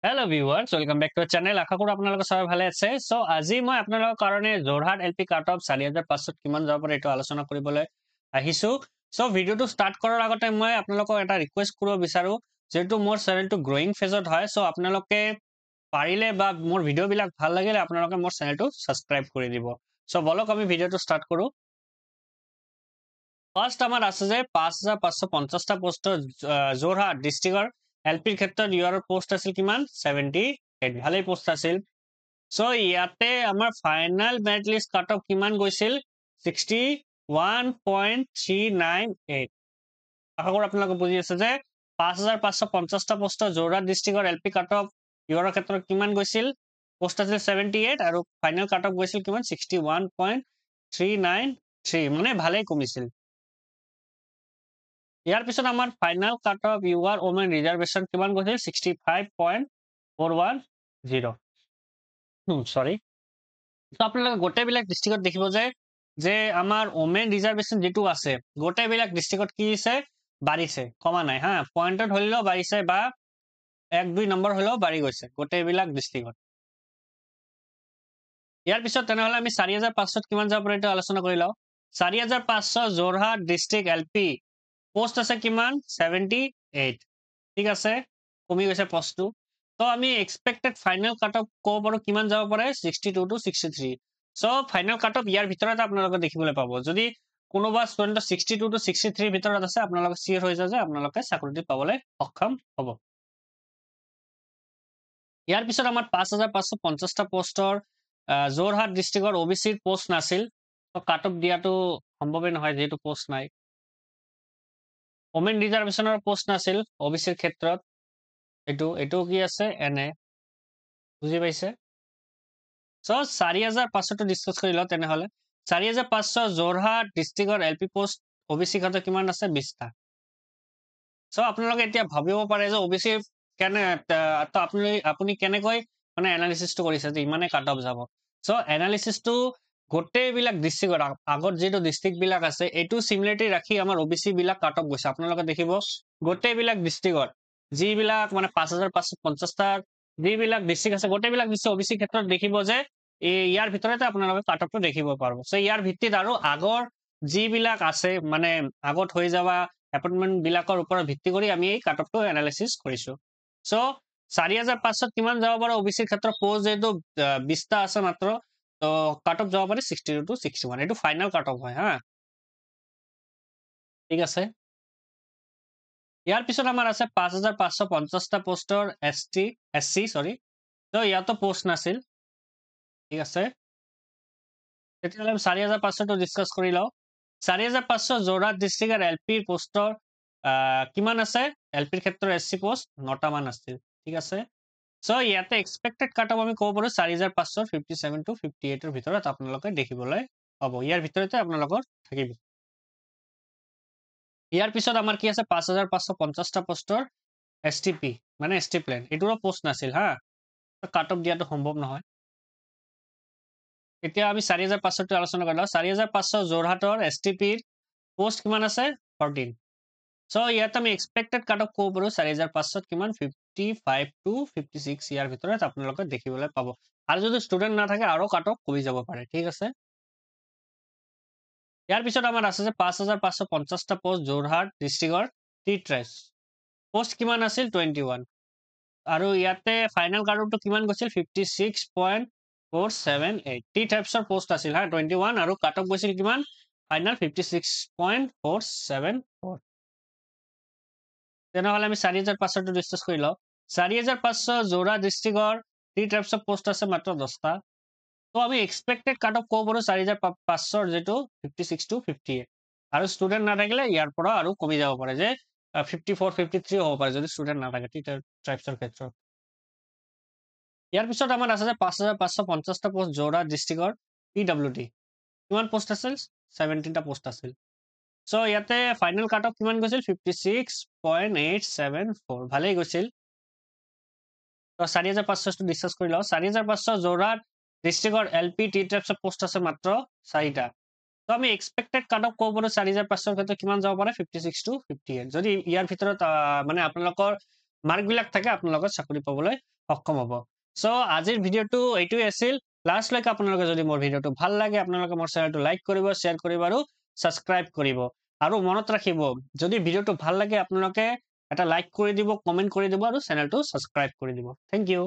Hello viewers, welcome back to our channel. আশা কৰো আপোনালোক সবাই ভালে আছে। সো আজি মই আপোনালোকৰ কাৰণে যোৰহাট এলপি কাট অফ 4500 কিমান যাব পাৰে এটো আলোচনা কৰিবলৈ আহিছো। সো ভিডিওটো স্টাৰ্ট কৰাৰ আগতে মই আপোনালোকক এটা ৰিকুৱেষ্ট কৰিব বিচাৰো, যেহেতু মোৰ চেনেলটো গ্ৰোইং ফেজত হয়, সো আপোনালোকে পাৰিলে বা মোৰ ভিডিও বিলাক ভাল লাগিলে আপোনালোকে মোৰ চেনেলটো সাবস্ক্ৰাইব কৰি দিব। সো বলক আমি ভিডিওটো স্টাৰ্ট কৰো। ফাৰ্স্ট আমাৰ আছে যে 5550 টা পোষ্টৰ যোৰহাট ডিস্ট্ৰিক্টৰ এলপিৰ ক্ষেত্ৰত ইউআৰ পোষ্ট আছিল কিমান 78 ভালেই পোষ্ট আছিল। সো ইয়াতে আমাৰ final merit list cut off কিমান গৈছিল 61.398। আশা কৰো আপোনালোকে বুজি আছে যে 5550 টা পোষ্টৰ যোৰহাট ডিস্ট্ৰিক্টৰ এলপি কাট অফ ইউআৰৰ ক্ষেত্ৰত কিমান গৈছিল, পোষ্ট আছিল 78 আৰু ফাইনাল কাট অফ গৈছিল কিমান 61.393, মানে ভালেই কমিছিল। ইয়াৰ পিছত আমাৰ final cut off UR women reservation কিমান গৈছিল 65.410। সৰি, তো আপোনালোকে গোটেইবিলাক ডিস্ট্ৰিক্টত দেখিব যে আমাৰ ওমেন ৰিজাৰ্ভেশ্যন যেটো আছে গোটেইবিলাক ডিস্ট্ৰিক্টত কি হৈছে বাঢ়িছে, কমা নাই হা, পইণ্টত হলেও বাঢ়িছে বা 1-2 নম্বৰ হলেও বাঢ়ি গৈছে গোটেইবিলাক ডিস্ট্ৰিক্টত। ইয়াৰ পিছত তেনেহলে আমি 4500 কিমান যাব পাৰে এটা আলোচনা কৰি লওঁ। 4500 যোৰহাট ডিস্ট্ৰিক্ট এলপি পোষ্ট আছে কিমান 78, ঠিক আছে, কমি গৈছে পোষ্টটো। তো আমি এক্সপেক্টেড ফাইনাল কাট অফ ক'ব পাৰো কিমান যাব পাৰে 62 to 63। So final cut off ইয়াৰ ভিতৰতে আপোনালোকে দেখিবলৈ পাব, যদি কোনোবা ষ্টুডেণ্ট 62 to 63 ভিতৰত আছে আপোনালোকে চিয়ৰ হৈ যায় যে আপোনালোকে চাকৰিটো পাবলৈ সক্ষম হ'ব। ইয়াৰ পিছত আমাৰ 5550 টা পোষ্টৰ যোৰহাট ডিস্ট্ৰিক্টৰ ওবিচিৰ পোষ্ট নাছিল, তো কাট অফ দিয়াটো সম্ভৱেই নহয় যেহেতু পোষ্ট নাই। ওমেন ৰিজাৰ্ভেশ্যনৰ পোষ্ট নাছিল ওবিচিৰ ক্ষেত্ৰত, এইটো কি আছে এনে, বুজি পাইছে। সো 4500 ডিসকাস কৰি লওঁ তেনেহলে। 4500 যোৰহাট ডিস্ট্ৰিক্টৰ এলপি পোষ্ট ওবিচি খাতে কিমান আছে 20টা। সো আপোনালোকে এতিয়া ভাবিব পাৰে যে ওবিচি কেনে তো আপুনি কেনেকৈ মানে এনালিসিসটো কৰিছে যে ইমানে কাট অফ যাব। সো এনালিসিসটো গোটেইবিলাক ডিস্ট্ৰিক্টৰ আগত যেটো ডিস্ট্ৰিক্ট বিলাক আছে এইটো সিমিলাৰিটি ৰাখি আমাৰ ওবিচি বিলাক কাট অফ গৈছে। আপোনালোকে দেখিব গোটেইবিলাক ডিস্ট্ৰিক্টৰ যিবিলাক মানে 5550 টা যিবিলাক ডিস্ট্ৰিক্ট আছে গোটেইবিলাক ডিস্ট্ৰিক্ট ওবিচি ক্ষেত্ৰত দেখিব যে ইয়াৰ ভিতৰতে আপোনালোকে কাট অফটো দেখিব পাৰিব। সো ইয়াৰ ভিত্তিত আৰু আগৰ যিবিলাক আছে মানে আগত হৈ যাওয়া এপইন্টমেন্ট বিলাকৰ ওপৰত ভিত্তি কৰি আমি এই কাট অফটো এনালাইসিস কৰিছো। সো 4500 কিমান যাব পাৰে ওবিচিৰ ক্ষেত্ৰত পোষ্ট যেটো 20টা আছে মাত্ৰ, তো কাট অফ যাব পাৰে 62 to 61, এইটো ফাইনাল কাট অফ হয় হা, ঠিক আছে। ইয়াৰ পিছত আমাৰ আছে 5550 টা পোষ্টৰ এসসি সৰি, তো ইয়াতো পোষ্ট নাছিল, ঠিক আছে। তেতিয়াহ'লে 4500 টো ডিসকাস কৰি লওঁ। 4500 যোৰহাট ডিস্ট্ৰিক্টৰ এলপিৰ পোষ্টৰ কিমান আছে, এলপিৰ ক্ষেত্ৰৰ এসসি পোষ্ট 9টা মান আছিল, ঠিক আছে। সো ইয়াতে এক্সপেক্টেড কাট অফ আমি ক'ব পাৰো 4500 57 to 58 এৰ ভিতৰত আপোনালোকে দেখিবলৈ পাব, ইয়াৰ ভিতৰতে আপোনালোকৰ থাকিব। ইয়াৰ পিছত আমাৰ কি আছে 5550 টা পোষ্টৰ এসটিপি মানে এসটি প্লেন, এইটোৰো পোষ্ট নাছিল হা, কাট অফ দিয়াটো সম্ভৱ নহয়। এতিয়া আমি 4500 টো আলোচনা কৰি লওঁ। 4500 যোৰহাটৰ এসটিপিৰ পোষ্ট কিমান আছে 14। সো ইয়াত আমি এক্সপেক্টেড কাট অফ ক'ব পাৰো 4500 কিমান 55 to 56 ইয়াৰ ভিতৰত আপোনালোকে দেখিবলৈ পাব, আৰু যদি ষ্টুডেন্ট নাথাকে আৰু কাট অফ কমি যাব পাৰে, ঠিক আছে। ইয়াৰ পিছত আমাৰ আছে যে 5550 টা পোষ্ট যোৰহাট ডিস্ট্ৰিক্টৰ টি ট্ৰাইবছ পোষ্ট কিমান আছিল 21, আৰু ইয়াতে ফাইনাল কাট অফটো কিমান গৈছিল 56.478। টি ট্ৰাইবছৰ পোষ্ট আছিল হা 21 আৰু কাট অফ গৈছিল কিমান ফাইনাল 56.474। তেনেহলে আমি 4500 টো ডিসকাস কৰি লওঁ। 4500 যোৰহাট ডিস্ট্ৰিক্টৰ টি ট্ৰাইবছৰ পোষ্ট আছে মাত্ৰ 10টা, তো আমি এক্সপেক্টেড কাট অফ ক'ব পাৰো 4500 যেটো 56 to 58, আৰু ষ্টুডেন্ট নাথাকিলে ইয়াৰ পৰা আৰু কমি যাব পাৰে যে 54 53 হ'ব পাৰে যদি ষ্টুডেন্ট নাথাকে টি ট্ৰাইবছৰ ক্ষেত্ৰত। ইয়াৰ পিছত আমাৰ আছে যে 5550 টা পোষ্ট যোৰহাট ডিস্ট্ৰিক্টৰ পিডব্লিউডি কিমান পোষ্ট আছিল 17 টা পোষ্ট আছিল। সো ইয়াতে ফাইনাল কাট অফ কিমান গৈছিল 56.874, ভালেই গৈছিল। তো 4500 টো ডিসকাস কৰি লওঁ। 4500 যোৰহাট ডিস্ট্ৰিক্টৰ এলপি টি ট্ৰাইবছৰ পোষ্ট আছে মাত্ৰ 4টা, তো আমি এক্সপেক্টেড কাট অফ ক'ব পাৰো 4500 ক্ষেত্ৰত কিমান যাব পাৰে 56 to 58, যদি ইয়াৰ ভিতৰত মানে আপোনালোকৰ মাৰ্কবিলাক থাকে আপোনালোকৰ চাকৰি পাবলৈ সক্ষম হ'ব। চ' আজিৰ ভিডিঅ'টো এইটোৱে আছিল। লাষ্টলৈকে আপোনালোকে যদি মোৰ ভিডিঅ'টো ভাল লাগে আপোনালোকে মোৰ চেনেলটো লাইক কৰিব, শ্বেয়াৰ কৰিব আৰু ছাবস্ক্ৰাইব কৰিব। আৰু মনত ৰাখিব যদি ভিডিঅ'টো ভাল লাগে আপোনালোকে এটা লাইক কৰি দিব, কমেন্ট কৰি দিব আৰু চেনেলটো ছাবস্ক্ৰাইব কৰি দিব। Thank U.